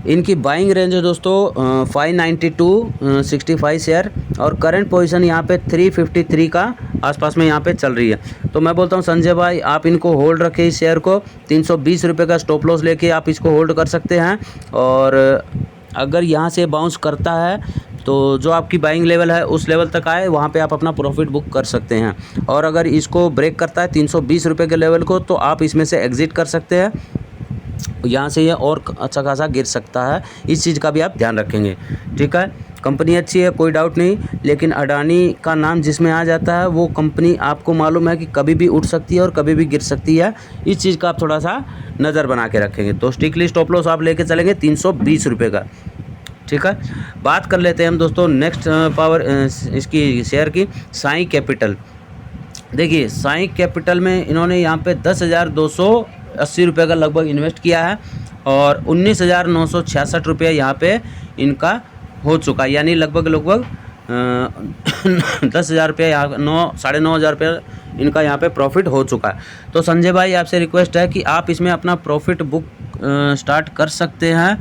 इनकी बाइंग रेंज है दोस्तों 590 टू 65 शेयर और करंट पोजीशन यहाँ पे 353 का आसपास में यहाँ पे चल रही है। तो मैं बोलता हूँ संजय भाई आप इनको होल्ड रखें, इस शेयर को 320 रुपये का स्टॉप लॉस लेके आप इसको होल्ड कर सकते हैं और अगर यहाँ से बाउंस करता है तो जो आपकी बाइंग लेवल है उस लेवल तक आए वहाँ पे आप अपना प्रॉफिट बुक कर सकते हैं और अगर इसको ब्रेक करता है 320 रुपये के लेवल को तो आप इसमें से एग्ज़िट कर सकते हैं। यहाँ से ये और अच्छा खासा गिर सकता है, इस चीज़ का भी आप ध्यान रखेंगे। ठीक है, कंपनी अच्छी है कोई डाउट नहीं, लेकिन अडानी का नाम जिसमें आ जाता है वो कंपनी आपको मालूम है कि कभी भी उठ सकती है और कभी भी गिर सकती है। इस चीज़ का आप थोड़ा सा नज़र बना के रखेंगे। तो स्ट्रिक्टली स्टॉप लॉस आप लेके चलेंगे 320 रुपये का। ठीक है, बात कर लेते हैं हम दोस्तों नेक्स्ट पावर इसकी शेयर की, साई कैपिटल। देखिए साई कैपिटल में इन्होंने यहाँ पे 10,280 रुपये का लगभग इन्वेस्ट किया है और 19,966 रुपये यहाँ पे इनका हो चुका है, यानी लगभग 10,000 रुपये यहाँ 9,500 रुपये इनका यहाँ पे प्रॉफिट हो चुका है। तो संजय भाई आपसे रिक्वेस्ट है कि आप इसमें अपना प्रॉफिट बुक स्टार्ट कर सकते हैं।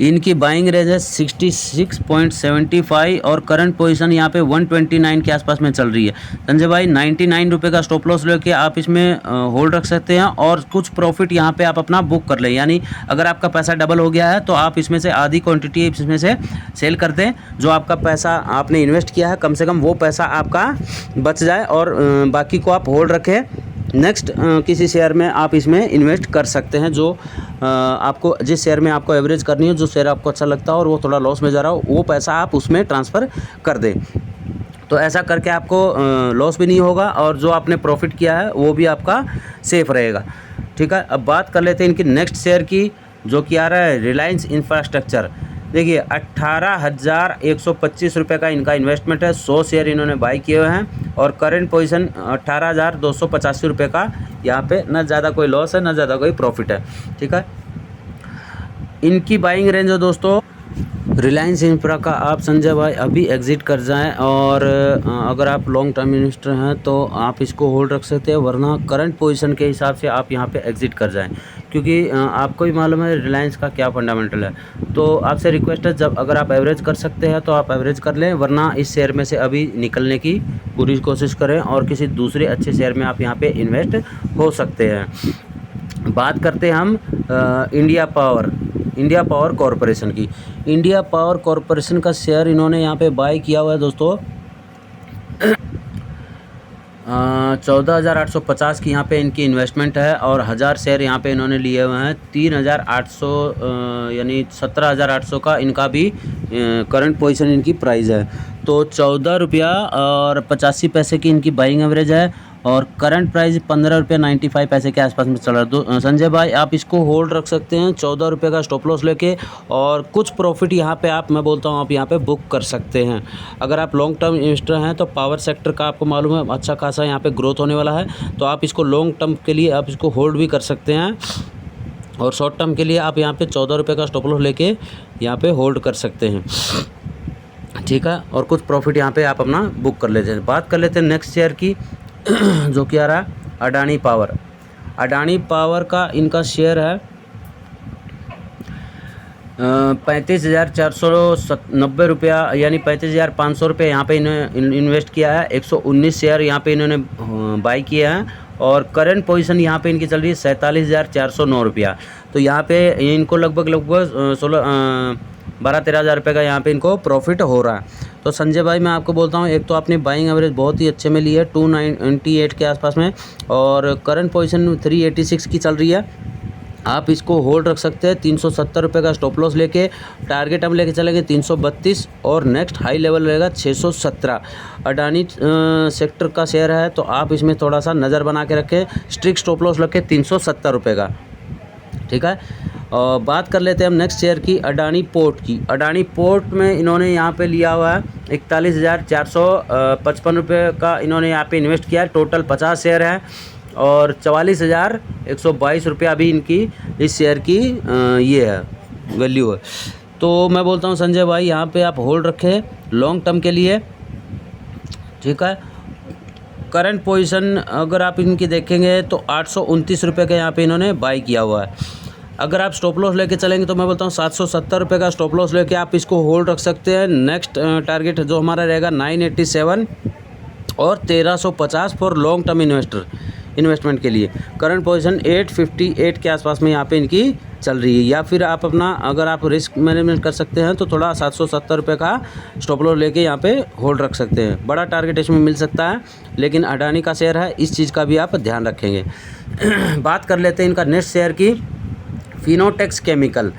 इनकी बाइंग रेंज है 66.75 और करंट पोजीशन यहाँ पे 129 के आसपास में चल रही है। संजय भाई 99 रुपये का स्टॉप लॉस लेके आप इसमें होल्ड रख सकते हैं और कुछ प्रॉफिट यहाँ पे आप अपना बुक कर लें, यानी अगर आपका पैसा डबल हो गया है तो आप इसमें से आधी क्वांटिटी इसमें से सेल कर दें। जो आपका पैसा आपने इन्वेस्ट किया है कम से कम वो पैसा आपका बच जाए और बाकी को आप होल्ड रखें। नेक्स्ट किसी शेयर में आप इसमें इन्वेस्ट कर सकते हैं, जो आपको जिस शेयर में आपको एवरेज करनी हो, जो शेयर आपको अच्छा लगता हो और वो थोड़ा लॉस में जा रहा हो वो पैसा आप उसमें ट्रांसफ़र कर दें। तो ऐसा करके आपको लॉस भी नहीं होगा और जो आपने प्रॉफिट किया है वो भी आपका सेफ रहेगा। ठीक है, अब बात कर लेते हैं इनकी नेक्स्ट शेयर की, जो कि आ रहा है रिलायंस इंफ्रास्ट्रक्चर। देखिए 18,125 रुपये का इनका इन्वेस्टमेंट है। 100 शेयर इन्होंने बाई किए हुए हैं और करंट पोजीशन 18,285 रुपये का। यहाँ पे ना ज़्यादा कोई लॉस है ना ज़्यादा कोई प्रॉफिट है। ठीक है, इनकी बाइंग रेंज है दोस्तों रिलायंस इंफ्रा का आप संजय भाई अभी एग्ज़िट कर जाएं और अगर आप लॉन्ग टर्म इन्वेस्टर हैं तो आप इसको होल्ड रख सकते हैं, वरना करंट पोजीशन के हिसाब से आप यहां पे एग्ज़िट कर जाएं, क्योंकि आपको भी मालूम है रिलायंस का क्या फंडामेंटल है। तो आपसे रिक्वेस्ट है जब अगर आप एवरेज कर सकते हैं तो आप एवरेज कर लें, वरना इस शेयर में से अभी निकलने की पूरी कोशिश करें और किसी दूसरे अच्छे शेयर में आप यहाँ पर इन्वेस्ट हो सकते हैं। बात करते हैं हम इंडिया पावर कॉरपोरेशन की। इंडिया पावर कॉरपोरेशन का शेयर इन्होंने यहाँ पे बाय किया हुआ है दोस्तों 14,850 की यहाँ पे इनकी इन्वेस्टमेंट है और 1000 शेयर यहाँ पे इन्होंने लिए हुए हैं। 3,800 यानी 17,800 का इनका भी करंट पोजीशन इनकी प्राइस है। तो 14 रुपया और 85 पैसे की इनकी बाइंग एवरेज है और करंट प्राइस 15 रुपये 95 पैसे के आसपास में चल रहा है। संजय भाई आप इसको होल्ड रख सकते हैं 14 रुपये का स्टॉप लॉस लेके और कुछ प्रॉफिट यहाँ पे आप मैं बोलता हूँ आप यहाँ पे बुक कर सकते हैं। अगर आप लॉन्ग टर्म इन्वेस्टर हैं तो पावर सेक्टर का आपको मालूम है अच्छा खासा यहाँ पे ग्रोथ होने वाला है, तो आप इसको लॉन्ग टर्म के लिए आप इसको होल्ड भी कर सकते हैं और शॉर्ट टर्म के लिए आप यहाँ पे 14 रुपये का स्टॉप लॉस लेके यहाँ पे होल्ड कर सकते हैं। ठीक है, और कुछ प्रॉफिट यहाँ पे आप अपना बुक कर लेते हैं। बात कर लेते हैं नेक्स्ट शेयर की, जो कि आ रहा है अडानी पावर। अडानी पावर का इनका शेयर है 35,490 रुपया यानी 35,500 रुपये यहाँ पे इन्होंने इन्वेस्ट किया है। 119 शेयर यहाँ पे इन्होंने बाई किया है और करंट पोजीशन यहाँ पे इनकी चल रही है 47,409 रुपया। तो यहाँ पे इनको लगभग 12-13 हज़ार रुपये का यहाँ पे इनको प्रॉफिट हो रहा है। तो संजय भाई मैं आपको बोलता हूँ एक तो आपने बाइंग एवरेज बहुत ही अच्छे में ली है 298 के आसपास में और करंट पोजीशन 386 की चल रही है। आप इसको होल्ड रख सकते हैं 370 रुपये का स्टॉप लॉस लेके। टारगेट हम लेके चलेंगे 332 और नेक्स्ट हाई लेवल रहेगा 617। अडानी सेक्टर का शेयर है तो आप इसमें थोड़ा सा नज़र बना के रखें, स्ट्रिक्ट स्टॉप लॉस रखें 370 रुपये का। ठीक है, और बात कर लेते हैं हम नेक्स्ट शेयर की, अडानी पोर्ट की। अडानी पोर्ट में इन्होंने यहाँ पे लिया हुआ है 41,455 रुपये का इन्होंने यहाँ पे इन्वेस्ट किया है। टोटल 50 शेयर है और 44,122 रुपया अभी इनकी इस शेयर की ये है वैल्यू है। तो मैं बोलता हूँ संजय भाई यहाँ पे आप होल्ड रखें लॉन्ग टर्म के लिए, ठीक है। करंट पोजीशन अगर आप इनकी देखेंगे तो 829 रुपये का यहाँ पे इन्होंने बाई किया हुआ है। अगर आप स्टॉप लॉस लेके चलेंगे तो मैं बोलता हूँ 770 रुपये का स्टॉप लॉस लेके आप इसको होल्ड रख सकते हैं। नेक्स्ट टारगेट जो हमारा रहेगा 987 और 1350 फॉर लॉन्ग टर्म इन्वेस्टमेंट के लिए। करंट पोजीशन 858 के आसपास में यहाँ पे इनकी चल रही है। या फिर आप अपना अगर आप रिस्क मैनेजमेंट कर सकते हैं तो थोड़ा 770 रुपये का स्टॉप लॉस लेके यहाँ पे होल्ड रख सकते हैं। बड़ा टारगेट इसमें मिल सकता है, लेकिन अडानी का शेयर है, इस चीज़ का भी आप ध्यान रखेंगे। बात कर लेते हैं इनका नेक्स्ट शेयर की, फिनोटेक्स केमिकल।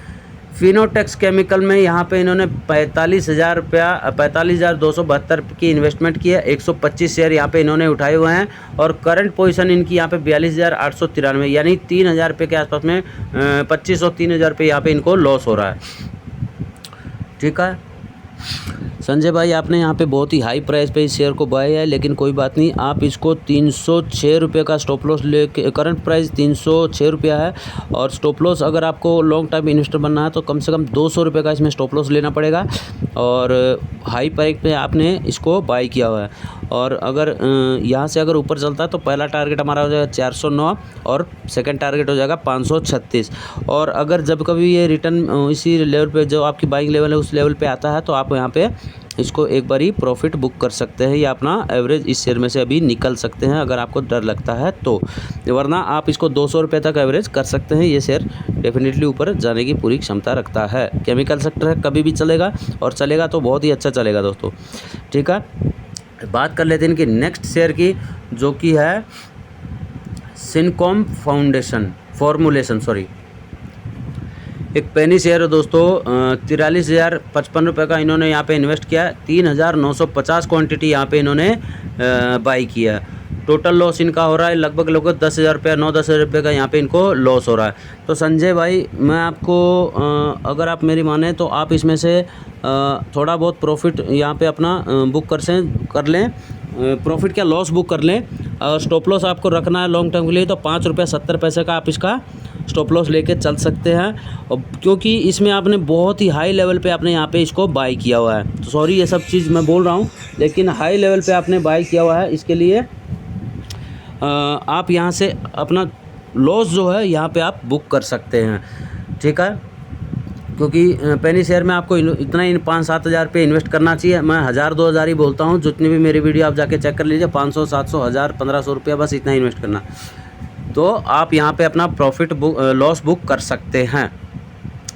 फिनोटेक्स केमिकल में यहाँ पे इन्होंने 45,272 की इन्वेस्टमेंट की है। 125 शेयर यहाँ पे इन्होंने उठाए हुए हैं और करंट पोजीशन इनकी यहाँ पे 42,893 यानी 3,000 रुपये के आसपास में 2500 3,000 रुपये यहाँ पे इनको लॉस हो रहा है, ठीक है। संजय भाई आपने यहाँ पे बहुत ही हाई प्राइस पे इस शेयर को बाय है, लेकिन कोई बात नहीं, आप इसको 306 रुपये का स्टॉप लॉस लेके, करंट प्राइस 306 रुपया है और स्टॉप लॉस अगर आपको लॉन्ग टर्म इन्वेस्टर बनना है तो कम से कम 200 रुपये का इसमें स्टॉप लॉस लेना पड़ेगा और हाई प्राइस पे आपने इसको बाय किया हुआ है। और अगर यहाँ से अगर ऊपर चलता है तो पहला टारगेट हमारा हो जाएगा 409 और सेकंड टारगेट हो जाएगा 536। और अगर जब कभी ये रिटर्न इसी लेवल पे जो आपकी बाइंग लेवल है उस लेवल पे आता है तो आप यहाँ पे इसको एक बारी प्रॉफिट बुक कर सकते हैं या अपना एवरेज इस शेयर में से अभी निकल सकते हैं अगर आपको डर लगता है तो, वरना आप इसको 200 रुपये तक एवरेज कर सकते हैं। ये शेयर डेफिनेटली ऊपर जाने की पूरी क्षमता रखता है। केमिकल सेक्टर है, कभी भी चलेगा और चलेगा तो बहुत ही अच्छा चलेगा दोस्तों, ठीक है। बात कर लेते हैं इनकी नेक्स्ट शेयर की, जो कि है सिनकॉम फॉर्मुलेशन एक पेनी शेयर है दोस्तों। 43,055 रुपये का इन्होंने यहाँ पे इन्वेस्ट किया है। 3,950 क्वांटिटी यहाँ पे इन्होंने बाई किया है। टोटल लॉस इनका हो रहा है लगभग 10,000 रुपये 9-10 हज़ार रुपये का यहाँ पे इनको लॉस हो रहा है। तो संजय भाई मैं आपको अगर आप मेरी माने तो आप इसमें से थोड़ा बहुत प्रॉफिट यहाँ पे अपना बुक कर लें, प्रॉफिट क्या लॉस बुक कर लें। स्टॉप लॉस आपको रखना है लॉन्ग टर्म के लिए तो 5 रुपये 70 पैसे का आप इसका स्टॉप लॉस लेके चल सकते हैं, और क्योंकि इसमें आपने बहुत ही हाई लेवल पे आपने यहाँ पे इसको बाई किया हुआ है। तो सॉरी ये सब चीज़ मैं बोल रहा हूँ, लेकिन हाई लेवल पे आपने बाई किया हुआ है, इसके लिए आप यहाँ से अपना लॉस जो है यहाँ पे आप बुक कर सकते हैं, ठीक है। क्योंकि पेनी शेयर में आपको इतना ही 5-7 हज़ार रुपये इन्वेस्ट करना चाहिए। मैं 1,000-2,000 ही बोलता हूँ, जितनी भी मेरी वीडियो आप जाके चेक कर लीजिए, 500, 700, 1,000, 1,500 रुपया बस इतना इन्वेस्ट करना, तो आप यहाँ पे अपना प्रॉफिट लॉस बुक कर सकते हैं।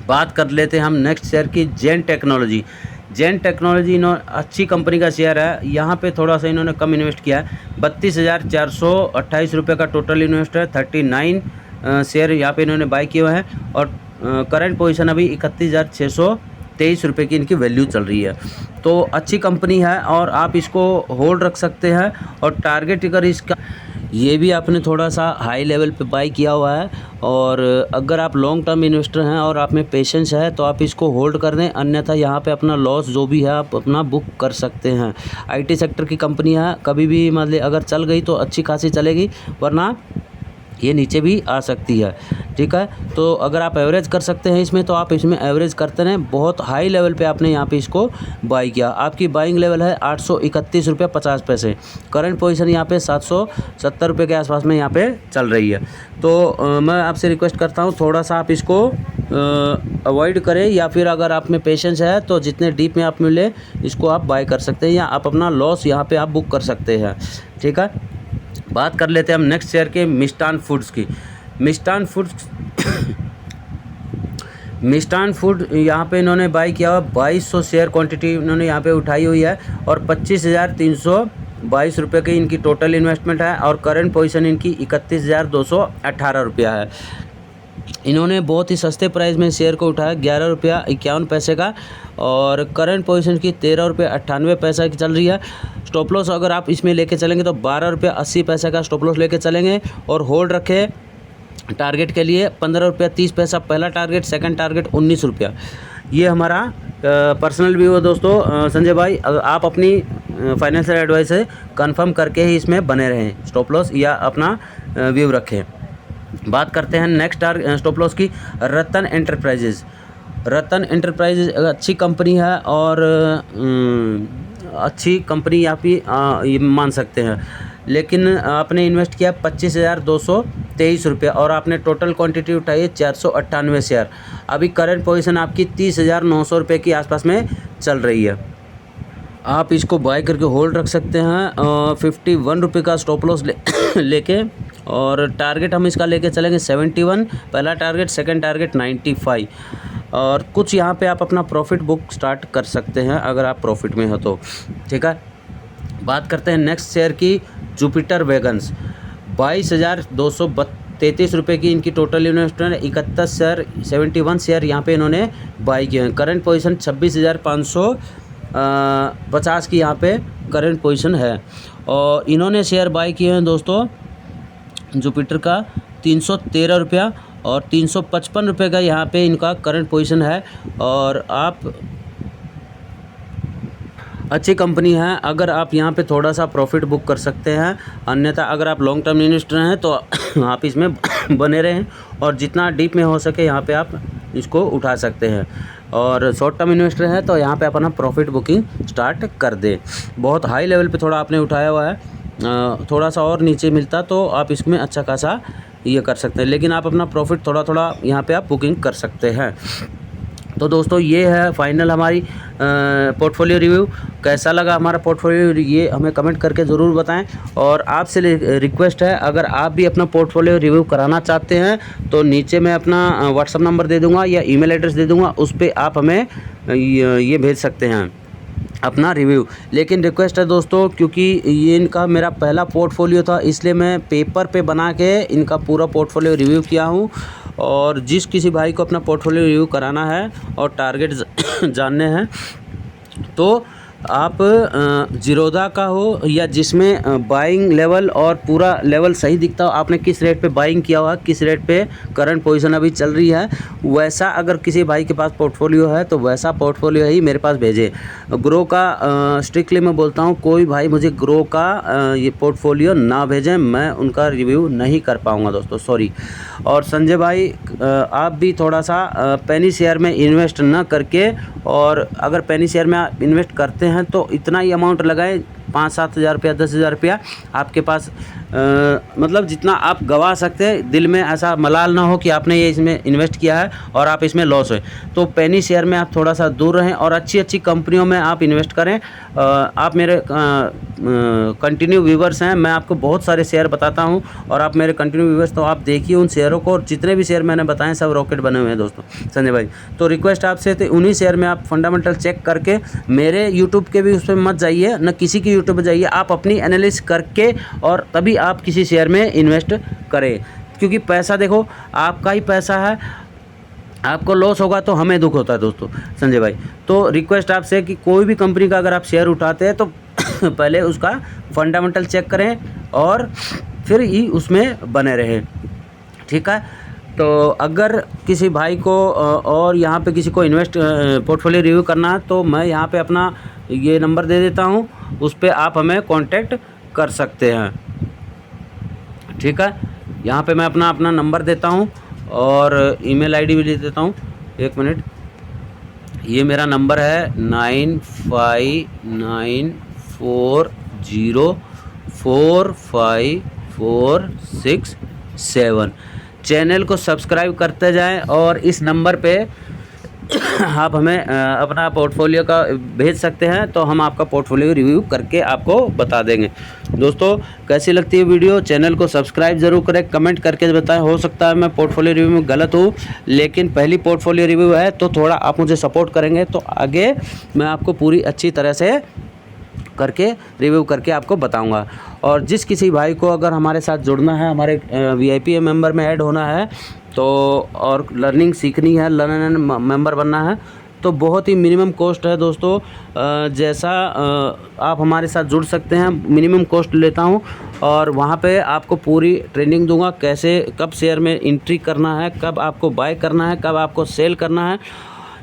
बात कर लेते हैं हम नेक्स्ट शेयर की, जेन टेक्नोलॉजी अच्छी कंपनी का शेयर है। यहाँ पे थोड़ा सा इन्होंने कम इन्वेस्ट किया है। 32,428 रुपये का टोटल इन्वेस्ट है। 39 शेयर यहाँ पे इन्होंने बाई किए हुए हैं और करंट पोजीशन अभी 31,623 रुपये की इनकी वैल्यू चल रही है। तो अच्छी कंपनी है और आप इसको होल्ड रख सकते हैं। और टारगेट अगर इसका ये भी आपने थोड़ा सा हाई लेवल पे बाई किया हुआ है, और अगर आप लॉन्ग टर्म इन्वेस्टर हैं और आप में पेशेंस है तो आप इसको होल्ड कर दें, अन्यथा यहाँ पे अपना लॉस जो भी है आप अपना बुक कर सकते हैं। आईटी सेक्टर की कंपनी है, कभी भी मतलब अगर चल गई तो अच्छी खासी चलेगी, वरना ये नीचे भी आ सकती है, ठीक है। तो अगर आप एवरेज कर सकते हैं इसमें तो आप इसमें एवरेज करते रहें। बहुत हाई लेवल पे आपने यहाँ पे इसको बाई किया, आपकी बाइंग लेवल है 831 रुपये 50 पैसे। करंट पोजीशन यहाँ पे 770 रुपये के आसपास में यहाँ पे चल रही है। तो मैं आपसे रिक्वेस्ट करता हूँ थोड़ा सा आप इसको अवॉइड करें, या फिर अगर आप में पेशेंस है तो जितने डीप में आप मिले इसको आप बाई कर सकते हैं, या आप अपना लॉस यहाँ पर आप बुक कर सकते हैं, ठीक है। बात कर लेते हैं हम नेक्स्ट शेयर के, मिष्टान फूड्स की। मिष्टान फूड यहाँ पे इन्होंने बाई किया हुआ 2200 शेयर क्वांटिटी इन्होंने यहाँ पे उठाई हुई है और 25,322 रुपये की इनकी टोटल इन्वेस्टमेंट है और करंट पोजीशन इनकी 31,218 रुपया है। इन्होंने बहुत ही सस्ते प्राइस में शेयर को उठाया 11 रुपया 51 पैसे का, और करंट पोजीशन की 13 रुपये 98 पैसा की चल रही है। स्टॉप लॉस अगर आप इसमें लेके चलेंगे तो 12 रुपये 80 पैसे का स्टॉप लॉस लेके चलेंगे और होल्ड रखें टारगेट के लिए 15 रुपया 30 पैसा पहला टारगेट, सेकंड टारगेट 19 रुपया। ये हमारा पर्सनल व्यू है दोस्तों। संजय भाई आप अपनी फाइनेंशियल एडवाइस से कंफर्म करके ही इसमें बने रहें, स्टॉप लॉस या अपना व्यू रखें। बात करते हैं नेक्स्ट स्टॉप लॉस की। रतन एंटरप्राइजेज। रतन एंटरप्राइजेज अच्छी कंपनी है और अच्छी कंपनी आप ये मान सकते हैं, लेकिन आपने इन्वेस्ट किया 25,223 रुपये और आपने टोटल क्वांटिटी उठाई है 498 शेयर। अभी करंट पोजीशन आपकी 30,900 रुपये के आसपास में चल रही है। आप इसको बाय करके होल्ड रख सकते हैं 51 रुपये का स्टॉप लॉस लेके, और टारगेट हम इसका लेके चलेंगे 71 पहला टारगेट, सेकंड टारगेट 95, और कुछ यहाँ पे आप अपना प्रॉफिट बुक स्टार्ट कर सकते हैं अगर आप प्रॉफिट में हो तो, ठीक है। बात करते हैं नेक्स्ट शेयर की, जुपिटर वैगन्स। 22,233 रुपये की इनकी टोटल इन्वेस्टमेंट, 71 शेयर 71 शेयर यहाँ पे इन्होंने बाई किए हैं। करंट पोजीशन 26,550 की यहाँ पे करंट पोजीशन है, और इन्होंने शेयर बाई किए हैं दोस्तों जुपिटर का 313 रुपया और 355 रुपये का यहाँ पे इनका करंट पोजीशन है। और आप अच्छी कंपनी है, अगर आप यहाँ पे थोड़ा सा प्रॉफिट बुक कर सकते हैं, अन्यथा अगर आप लॉन्ग टर्म इन्वेस्टर हैं तो आप इसमें बने रहें और जितना डीप में हो सके यहाँ पे आप इसको उठा सकते हैं, और शॉर्ट टर्म इन्वेस्टर है तो यहाँ पे अपना प्रॉफिट बुकिंग स्टार्ट कर दे। बहुत हाई लेवल पे थोड़ा आपने उठाया हुआ है, थोड़ा सा और नीचे मिलता तो आप इसमें अच्छा खासा ये कर सकते हैं, लेकिन आप अपना प्रॉफिट थोड़ा थोड़ा यहाँ पे आप बुकिंग कर सकते हैं। तो दोस्तों ये है फाइनल हमारी पोर्टफोलियो रिव्यू। कैसा लगा हमारा पोर्टफोलियो ये हमें कमेंट करके ज़रूर बताएं, और आपसे रिक्वेस्ट है अगर आप भी अपना पोर्टफोलियो रिव्यू कराना चाहते हैं तो नीचे मैं अपना व्हाट्सअप नंबर दे दूंगा या ईमेल एड्रेस दे दूंगा, उस पर आप हमें ये भेज सकते हैं अपना रिव्यू। लेकिन रिक्वेस्ट है दोस्तों, क्योंकि ये इनका मेरा पहला पोर्टफोलियो था इसलिए मैं पेपर पे बना के इनका पूरा पोर्टफोलियो रिव्यू किया हूँ, और जिस किसी भाई को अपना पोर्टफोलियो रिव्यू कराना है और टारगेट जानने हैं तो आप जीरोधा का हो या जिसमें बाइंग लेवल और पूरा लेवल सही दिखता हो, आपने किस रेट पे बाइंग किया हुआ, किस रेट पे करंट पोजीशन अभी चल रही है, वैसा अगर किसी भाई के पास पोर्टफोलियो है तो वैसा पोर्टफोलियो ही मेरे पास भेजे। ग्रो का स्ट्रिक्टली मैं बोलता हूँ, कोई भाई मुझे ग्रो का ये पोर्टफोलियो ना भेजें, मैं उनका रिव्यू नहीं कर पाऊँगा दोस्तों, सॉरी। और संजय भाई आप भी थोड़ा सा पेनी शेयर में इन्वेस्ट ना करके, और अगर पेनी शेयर में आप इन्वेस्ट करते हैं तो इतना ही अमाउंट लगाएं, 5-7 हज़ार रुपया 10 हज़ार रुपया आपके पास, मतलब जितना आप गवा सकते हैं। दिल में ऐसा मलाल ना हो कि आपने ये इसमें इन्वेस्ट किया है और आप इसमें लॉस हुए, तो पेनी शेयर में आप थोड़ा सा दूर रहें और अच्छी अच्छी कंपनियों में आप इन्वेस्ट करें। आप मेरे कंटिन्यू व्यूवर्स हैं, मैं आपको बहुत सारे शेयर बताता हूं और आप मेरे कंटिन्यू व्यूवर्स, तो आप देखिए उन शेयरों को, और जितने भी शेयर मैंने बताएं सब रॉकेट बने हुए हैं दोस्तों संजय भाई। तो रिक्वेस्ट आपसे तो उन्हीं शेयर में आप फंडामेंटल चेक करके, मेरे यूट्यूब के भी उस पर मत जाइए, न किसी की यूट्यूब पर जाइए, आप अपनी एनालिसिस करके और तभी आप किसी शेयर में इन्वेस्ट करें, क्योंकि पैसा देखो आपका ही पैसा है, आपको लॉस होगा तो हमें दुख होता है दोस्तों संजय भाई। तो रिक्वेस्ट आपसे कि कोई भी कंपनी का अगर आप शेयर उठाते हैं तो पहले उसका फंडामेंटल चेक करें और फिर ही उसमें बने रहें, ठीक है। तो अगर किसी भाई को और यहाँ पे किसी को इन्वेस्ट पोर्टफोलियो रिव्यू करना है तो मैं यहाँ पे अपना ये नंबर दे देता हूँ, उस पर आप हमें कांटेक्ट कर सकते हैं, ठीक है। यहाँ पे मैं अपना नंबर देता हूँ और ईमेल आईडी भी दे देता हूँ, एक मिनट। ये मेरा नंबर है 9594045467। चैनल को सब्सक्राइब करते जाएं और इस नंबर पे आप हमें अपना पोर्टफोलियो का भेज सकते हैं, तो हम आपका पोर्टफोलियो रिव्यू करके आपको बता देंगे। दोस्तों कैसी लगती है वीडियो, चैनल को सब्सक्राइब ज़रूर करें, कमेंट करके बताएं। हो सकता है मैं पोर्टफोलियो रिव्यू में गलत हूँ, लेकिन पहली पोर्टफोलियो रिव्यू है तो थोड़ा आप मुझे सपोर्ट करेंगे तो आगे मैं आपको पूरी अच्छी तरह से करके रिव्यू करके आपको बताऊंगा। और जिस किसी भाई को अगर हमारे साथ जुड़ना है, हमारे VIP मेंबर में ऐड होना है तो, और लर्निंग सीखनी है, लर्निंग मेंबर बनना है, तो बहुत ही मिनिमम कॉस्ट है दोस्तों। जैसा आप हमारे साथ जुड़ सकते हैं, मिनिमम कॉस्ट लेता हूं और वहां पे आपको पूरी ट्रेनिंग दूंगा, कैसे कब शेयर में एंट्री करना है, कब आपको बाय करना है, कब आपको सेल करना है,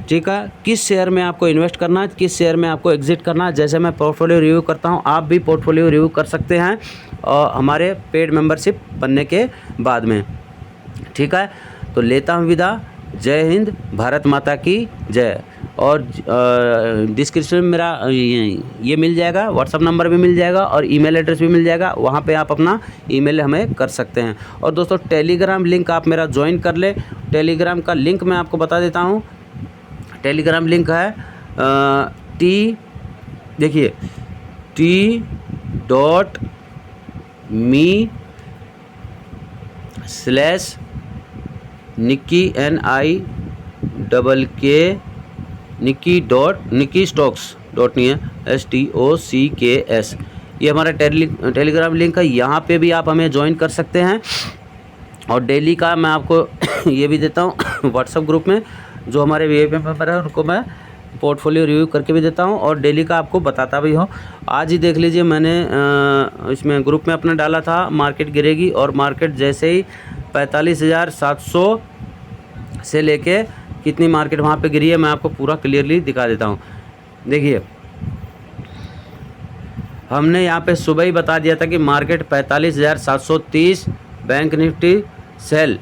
ठीक है, किस शेयर में आपको इन्वेस्ट करना है, किस शेयर में आपको एग्जिट करना है। जैसे मैं पोर्टफोलियो रिव्यू करता हूं, आप भी पोर्टफोलियो रिव्यू कर सकते हैं और हमारे पेड मेंबरशिप बनने के बाद में, ठीक है। तो लेता हूं विदा। जय हिंद, भारत माता की जय। और डिस्क्रिप्शन में मेरा ये मिल जाएगा, व्हाट्सअप नंबर भी मिल जाएगा और ईमेल एड्रेस भी मिल जाएगा, वहाँ पे आप अपना ईमेल हमें कर सकते हैं। और दोस्तों टेलीग्राम लिंक आप मेरा ज्वाइन कर ले। टेलीग्राम का लिंक मैं आपको बता देता हूँ। टेलीग्राम लिंक है देखिए t.me/निक्की निक्की स्टॉक्स नहीं है STOCKS, ये हमारा टेलीग्राम लिंक है। यहाँ पे भी आप हमें ज्वाइन कर सकते हैं। और डेली का मैं आपको ये भी देता हूँ व्हाट्सएप ग्रुप में, जो हमारे VIP मेंबर है उनको मैं पोर्टफोलियो रिव्यू करके भी देता हूँ और डेली का आपको बताता भी हूँ। आज ही देख लीजिए, मैंने इसमें ग्रुप में अपना डाला था मार्केट गिरेगी, और मार्केट जैसे ही 45,700 से लेके कितनी मार्केट वहाँ पे गिरी है मैं आपको पूरा क्लियरली दिखा देता हूँ। देखिए, हमने यहाँ पे सुबह ही बता दिया था कि मार्केट 45,730 बैंक निफ्टी सेल,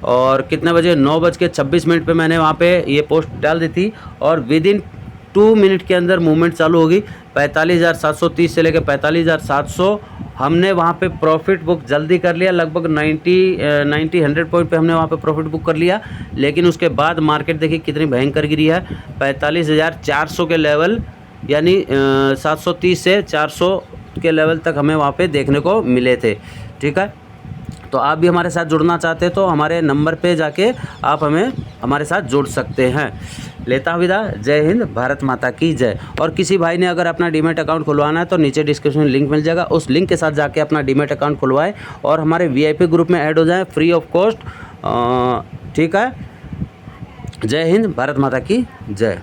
और कितने बजे 9:26 पे मैंने वहाँ पे ये पोस्ट डाल दी थी और विद इन 2 मिनट के अंदर मूवमेंट चालू होगी 45,730 से लेकर 45,700। हमने वहाँ पे प्रॉफिट बुक जल्दी कर लिया, लगभग 100 पॉइंट पे हमने वहाँ पे प्रॉफिट बुक कर लिया। लेकिन उसके बाद मार्केट देखिए कितनी भयंकर गिरी है, 45,400 के लेवल, यानी 730 से 400 के लेवल तक हमें वहाँ पे देखने को मिले थे, ठीक है। तो आप भी हमारे साथ जुड़ना चाहते हैं तो हमारे नंबर पे जाके आप हमारे साथ जुड़ सकते हैं। लेता हूँ विदा। जय हिंद, भारत माता की जय। और किसी भाई ने अगर अपना डीमैट अकाउंट खुलवाना है तो नीचे डिस्क्रिप्शन में लिंक मिल जाएगा, उस लिंक के साथ जाके अपना डीमैट अकाउंट खुलवाएं और हमारे VIP ग्रुप में ऐड हो जाएं फ्री ऑफ कॉस्ट, ठीक है। जय हिंद, भारत माता की जय।